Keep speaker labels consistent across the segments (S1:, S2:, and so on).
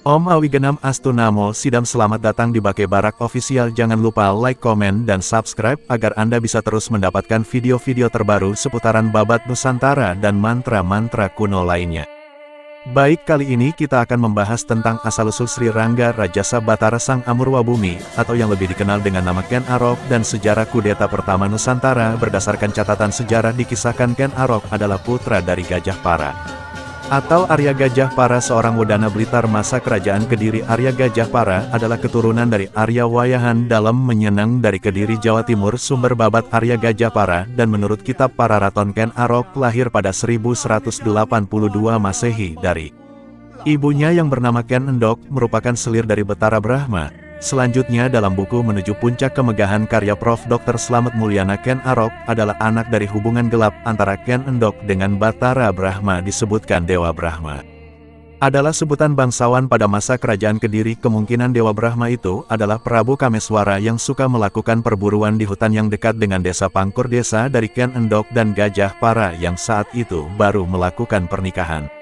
S1: Om Awigenam Astu Namo Sidam, selamat datang di Bake Barak Official. Jangan lupa like, komen, dan subscribe agar Anda bisa terus mendapatkan video-video terbaru seputaran babat Nusantara dan mantra-mantra kuno lainnya. Baik, kali ini kita akan membahas tentang asal-usul Sri Rangga Rajasa Batara Sang Amurwabumi, atau yang lebih dikenal dengan nama Ken Arok, dan sejarah kudeta pertama Nusantara. Berdasarkan catatan sejarah, dikisahkan Ken Arok adalah putra dari Gajah Para atau Arya Gajah Para, seorang Wedana Blitar masa kerajaan Kediri. Arya Gajah Para adalah keturunan dari Arya Wayahan dalam Menyenang dari Kediri, Jawa Timur. Sumber babat Arya Gajah Para, dan menurut kitab Pararaton, Ken Arok lahir pada 1182 Masehi dari ibunya yang bernama Ken Endok, merupakan selir dari Betara Brahma. Selanjutnya, dalam buku Menuju Puncak Kemegahan karya Prof. Dr. Slamet Mulyana, Ken Arok adalah anak dari hubungan gelap antara Ken Endok dengan Batara Brahma. Disebutkan Dewa Brahma adalah sebutan bangsawan pada masa kerajaan Kediri. Kemungkinan Dewa Brahma itu adalah Prabu Kameswara yang suka melakukan perburuan di hutan yang dekat dengan desa Pangkur, desa dari Ken Endok dan Gajah Para yang saat itu baru melakukan pernikahan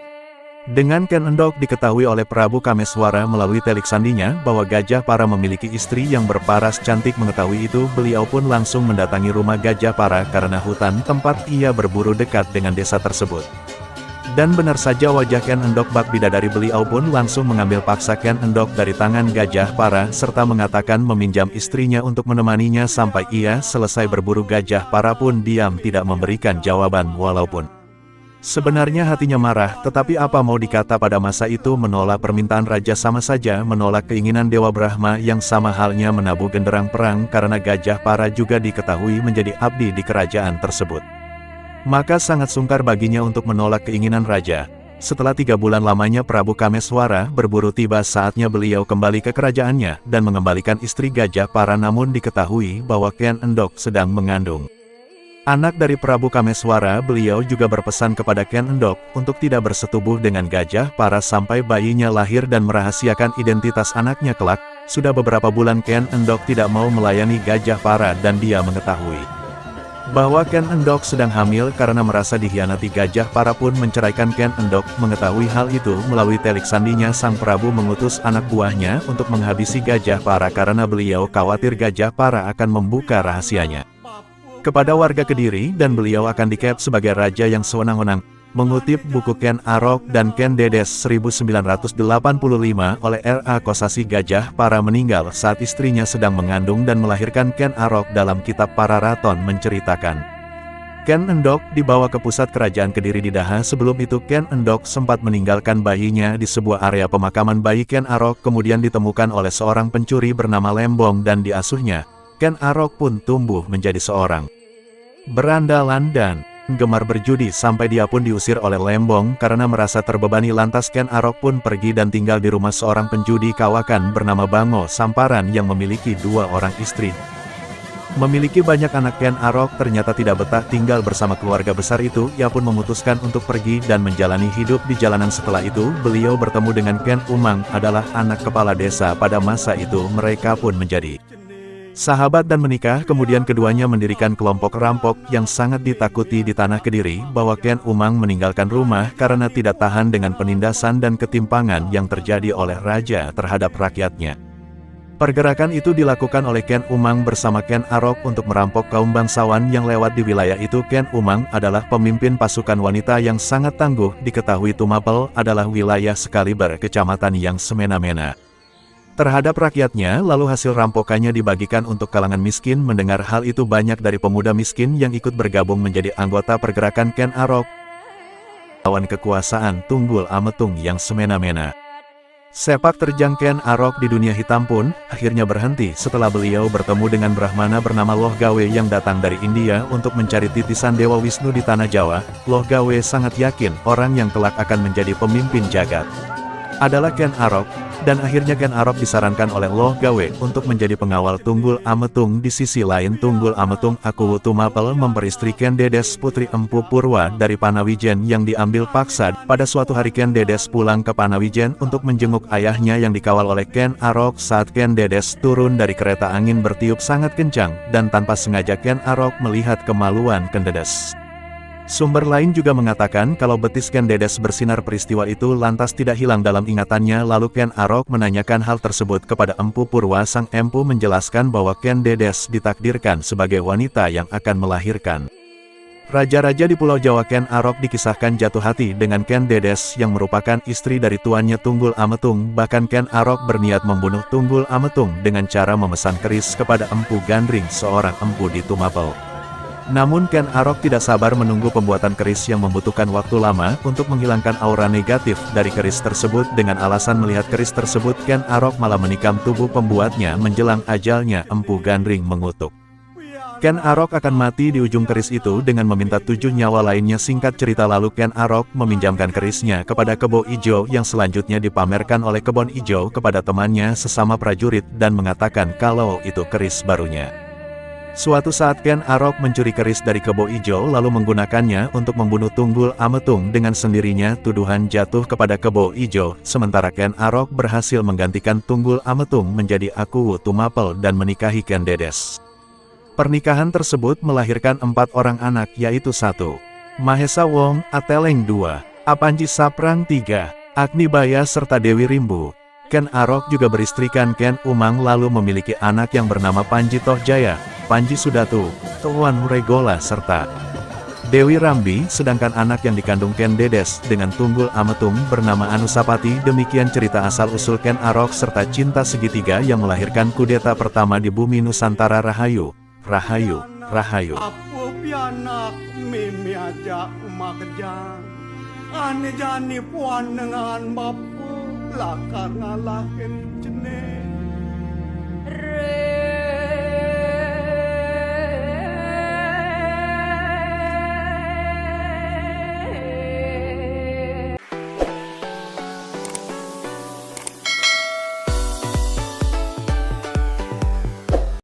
S1: dengan Ken Endok. Diketahui oleh Prabu Kameswara melalui telik sandinya bahwa Gajah Para memiliki istri yang berparas cantik. Mengetahui itu, beliau pun langsung mendatangi rumah Gajah Para karena hutan tempat ia berburu dekat dengan desa tersebut. Dan benar saja, wajah Ken Endok bak bidadari. Beliau pun langsung mengambil paksa Ken Endok dari tangan Gajah Para serta mengatakan meminjam istrinya untuk menemaninya sampai ia selesai berburu. Gajah Para pun diam tidak memberikan jawaban, walaupun sebenarnya hatinya marah. Tetapi apa mau dikata, pada masa itu menolak permintaan raja sama saja menolak keinginan Dewa Brahma, yang sama halnya menabuh genderang perang karena Gajah Para juga diketahui menjadi abdi di kerajaan tersebut. Maka sangat sungkar baginya untuk menolak keinginan raja. Setelah 3 bulan lamanya Prabu Kameswara berburu, tiba saatnya beliau kembali ke kerajaannya dan mengembalikan istri Gajah Para. Namun diketahui bahwa Ken Endok sedang mengandung anak dari Prabu Kameswara. Beliau juga berpesan kepada Ken Endok untuk tidak bersetubuh dengan Gajah Para sampai bayinya lahir dan merahasiakan identitas anaknya kelak. Sudah beberapa bulan Ken Endok tidak mau melayani Gajah Para dan dia mengetahui bahwa Ken Endok sedang hamil. Karena merasa dikhianati, Gajah Para pun menceraikan Ken Endok. Mengetahui hal itu, melalui telik sandinya sang Prabu mengutus anak buahnya untuk menghabisi Gajah Para karena beliau khawatir Gajah Para akan membuka rahasianya kepada warga Kediri dan beliau akan dikep sebagai raja yang sewenang-wenang. Mengutip buku Ken Arok dan Ken Dedes 1985 oleh R.A. Kosasi, Gajah Para meninggal saat istrinya sedang mengandung dan melahirkan Ken Arok. Dalam kitab Pararaton menceritakan Ken Endok dibawa ke pusat kerajaan Kediri di Daha. Sebelum itu Ken Endok sempat meninggalkan bayinya di sebuah area pemakaman bayi. Ken Arok kemudian ditemukan oleh seorang pencuri bernama Lembong dan diasuhnya. Ken Arok pun tumbuh menjadi seorang berandalan dan gemar berjudi sampai dia pun diusir oleh Lembong karena merasa terbebani. Lantas Ken Arok pun pergi dan tinggal di rumah seorang penjudi kawakan bernama Bango Samparan yang memiliki 2 orang istri. Memiliki banyak anak, Ken Arok ternyata tidak betah tinggal bersama keluarga besar itu. Ia pun memutuskan untuk pergi dan menjalani hidup di jalanan. Setelah itu beliau bertemu dengan Ken Umang, adalah anak kepala desa pada masa itu. Mereka pun menjadi sahabat dan menikah. Kemudian keduanya mendirikan kelompok rampok yang sangat ditakuti di tanah Kediri. Bahwa Ken Umang meninggalkan rumah karena tidak tahan dengan penindasan dan ketimpangan yang terjadi oleh raja terhadap rakyatnya. Pergerakan itu dilakukan oleh Ken Umang bersama Ken Arok untuk merampok kaum bangsawan yang lewat di wilayah itu. Ken Umang adalah pemimpin pasukan wanita yang sangat tangguh. Diketahui Tumapel adalah wilayah sekali berkecamatan yang semena-mena terhadap rakyatnya, lalu hasil rampokannya dibagikan untuk kalangan miskin. Mendengar hal itu, banyak dari pemuda miskin yang ikut bergabung menjadi anggota pergerakan Ken Arok lawan kekuasaan Tunggul Ametung yang semena-mena. Sepak terjang Ken Arok di dunia hitam pun akhirnya berhenti setelah beliau bertemu dengan Brahmana bernama Loh Gawe yang datang dari India untuk mencari titisan Dewa Wisnu di tanah Jawa. Loh Gawe sangat yakin orang yang kelak akan menjadi pemimpin jagat adalah Ken Arok, dan akhirnya Ken Arok disarankan oleh Loh Gawe untuk menjadi pengawal Tunggul Ametung. Di sisi lain, Tunggul Ametung Akuwu Tumapel memperistri Ken Dedes, putri Empu Purwa dari Panawijen yang diambil paksa. Pada suatu hari Ken Dedes pulang ke Panawijen untuk menjenguk ayahnya yang dikawal oleh Ken Arok. Saat Ken Dedes turun dari kereta, angin bertiup sangat kencang dan tanpa sengaja Ken Arok melihat kemaluan Ken Dedes. Sumber lain juga mengatakan kalau betis Ken Dedes bersinar peristiwa itu lantas tidak hilang dalam ingatannya, lalu Ken Arok menanyakan hal tersebut kepada Empu Purwa. Sang empu menjelaskan bahwa Ken Dedes ditakdirkan sebagai wanita yang akan melahirkan. Raja-raja di Pulau Jawa Ken Arok dikisahkan jatuh hati dengan Ken Dedes yang merupakan istri dari tuannya Tunggul Ametung. Bahkan Ken Arok berniat membunuh Tunggul Ametung dengan cara memesan keris kepada Empu Gandring, seorang empu di Tumapel. Namun Ken Arok tidak sabar menunggu pembuatan keris yang membutuhkan waktu lama untuk menghilangkan aura negatif dari keris tersebut. Dengan alasan melihat keris tersebut, Ken Arok malah menikam tubuh pembuatnya. Menjelang ajalnya, Empu Gandring mengutuk Ken Arok akan mati di ujung keris itu dengan meminta 7 nyawa lainnya. Singkat cerita, lalu Ken Arok meminjamkan kerisnya kepada Kebo Ijo yang selanjutnya dipamerkan oleh Kebon Ijo kepada temannya sesama prajurit dan mengatakan kalau itu keris barunya. Suatu saat Ken Arok mencuri keris dari Kebo Ijo lalu menggunakannya untuk membunuh Tunggul Ametung. Dengan sendirinya tuduhan jatuh kepada Kebo Ijo, sementara Ken Arok berhasil menggantikan Tunggul Ametung menjadi Akuwu Tumapel dan menikahi Ken Dedes. Pernikahan tersebut melahirkan 4 orang anak, yaitu 1. Mahesa Wong, Ateleng 2, Apanji Saprang 3, Agni Baya serta Dewi Rimbu. Ken Arok juga beristrikan Ken Umang lalu memiliki anak yang bernama Panji Tohjaya, Panji Sudatu, Tuan Regola serta Dewi Rambi. Sedangkan anak yang dikandung Ken Dedes dengan Tunggul Ametung bernama Anusapati. Demikian cerita asal-usul Ken Arok serta cinta segitiga yang melahirkan kudeta pertama di bumi Nusantara. Rahayu, Rahayu, Rahayu.
S2: Aku pianak mimi aja umakjang, ane jani puan dengan bapu lakar ngalahin jenis.